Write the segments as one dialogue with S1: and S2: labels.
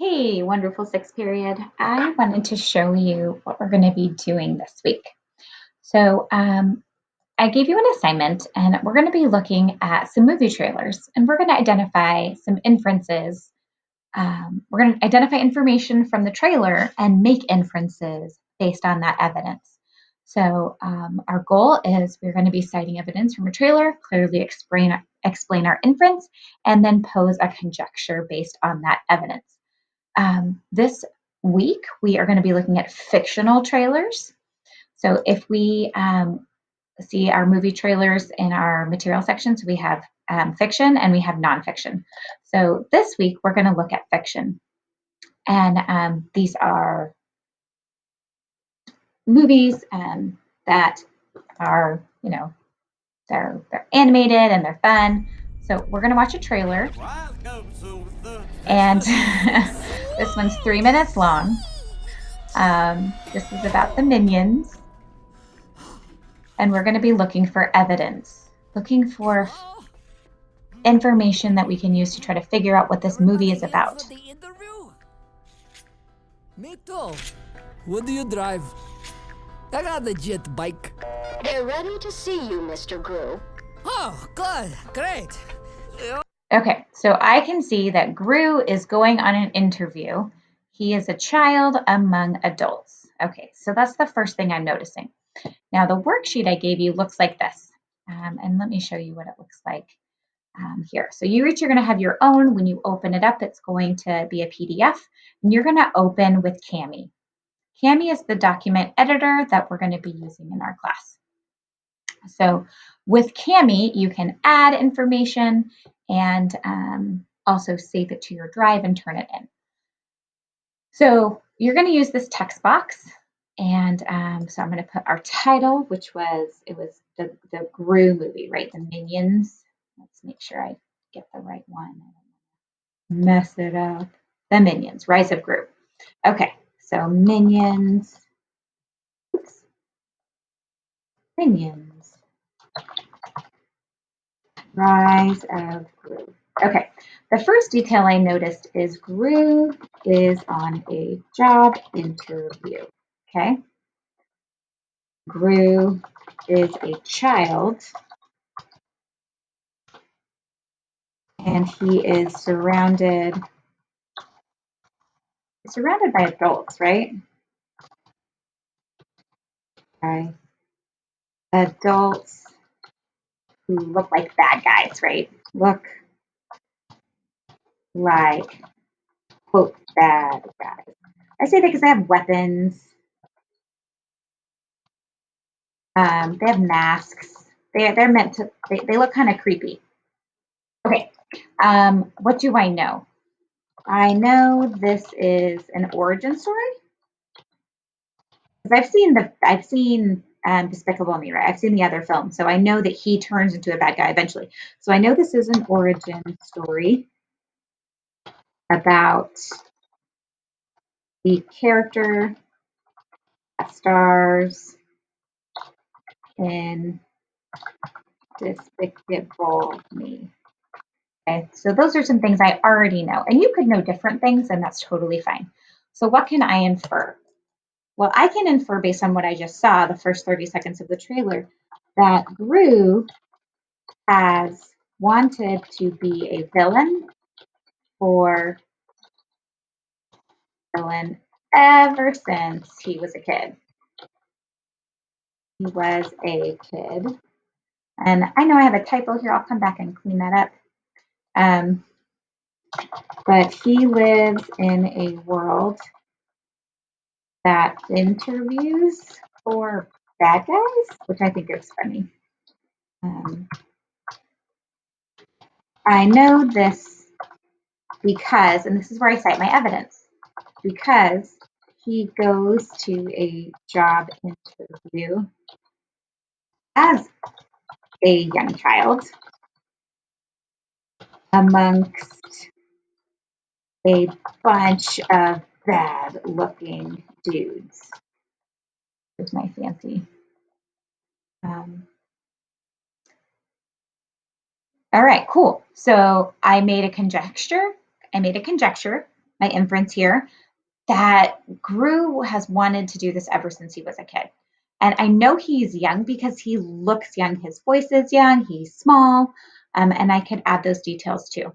S1: Hey, wonderful sixth period. I wanted to show you what we're going to be doing this week. So I gave you an assignment, and we're going to be looking at some movie trailers, and we're going to identify some inferences. We're going to identify information from the trailer and make inferences based on that evidence. So our goal is we're going to be citing evidence from a trailer, clearly explain our inference, and then pose a conjecture based on that evidence. This week, we are going to be looking at fictional trailers. So if we see our movie trailers in our material section, so we have fiction and we have nonfiction. So this week, we're going to look at fiction. And these are movies that are, they're animated and they're fun. So we're going to watch a trailer. And this one's 3 minutes long. This is about the Minions. And we're going to be looking for evidence, looking for information that we can use to try to figure out what this movie is about.
S2: Me too. What do you drive? I got a legit bike.
S3: They're ready to see you, Mr. Gru.
S2: Oh, good. Great.
S1: Okay, so I can see that Gru is going on an interview. He is a child among adults. Okay, so that's the first thing I'm noticing. Now, the worksheet I gave you looks like this. And let me show you what it looks like here. So you each are going to have your own. When you open it up, it's going to be a PDF. And you're going to open with Cami. Cami is the document editor that we're going to be using in our class. So with Cami, you can add information and also save it to your drive and turn it in. So you're going to use this text box. And so I'm going to put our title, which was the Gru movie, right? The Minions. Let's make sure I get the right one. Mess it up. The Minions, Rise of Gru. Okay, so Minions. Oops. Minions. Rise of Gru. Okay, the first detail I noticed is Gru is on a job interview. Okay. Gru is a child, and he is surrounded by adults, right? Okay. Adults who look like bad guys, right? Look like, quote, bad guys. I say that because they have weapons. They have masks. They're meant to, they look kind of creepy. Okay, what do I know? I know this is an origin story. Because I've seen Despicable Me, right? I've seen the other film, so I know that he turns into a bad guy eventually. So I know this is an origin story about the character that stars in Despicable Me. Okay, so those are some things I already know. And you could know different things, and that's totally fine. So what can I infer? Well, I can infer based on what I just saw, the first 30 seconds of the trailer, that Gru has wanted to be a villain ever since he was a kid. He was a kid. And I know I have a typo here. I'll come back and clean that up. But he lives in a world that interviews for bad guys, which I think is funny. I know this because, and this is where I cite my evidence, because he goes to a job interview as a young child amongst a bunch of bad looking dudes. Here's my fancy. All right, cool. So I made a conjecture. my inference here, that Gru has wanted to do this ever since he was a kid. And I know he's young because he looks young. His voice is young. He's small. And I could add those details too.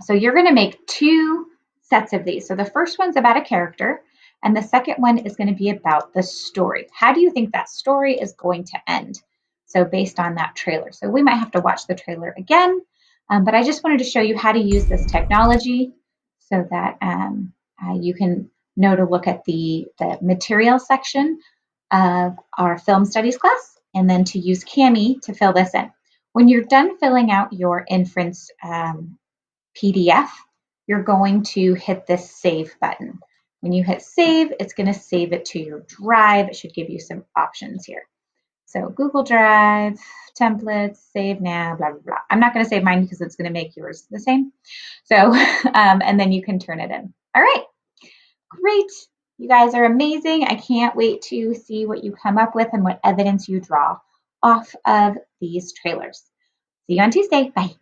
S1: So you're going to make 2 sets of these. So the first one's about a character, and the second one is going to be about the story. How do you think that story is going to end? So based on that trailer. So we might have to watch the trailer again, but I just wanted to show you how to use this technology so that you can know to look at the material section of our film studies class, and then to use Cami to fill this in. When you're done filling out your inference PDF, you're going to hit this save button. When you hit save, it's going to save it to your drive. It should give you some options here. So Google Drive, templates, save now, blah, blah, blah. I'm not going to save mine because it's going to make yours the same. So, and then you can turn it in. All right, great. You guys are amazing. I can't wait to see what you come up with and what evidence you draw off of these trailers. See you on Tuesday. Bye.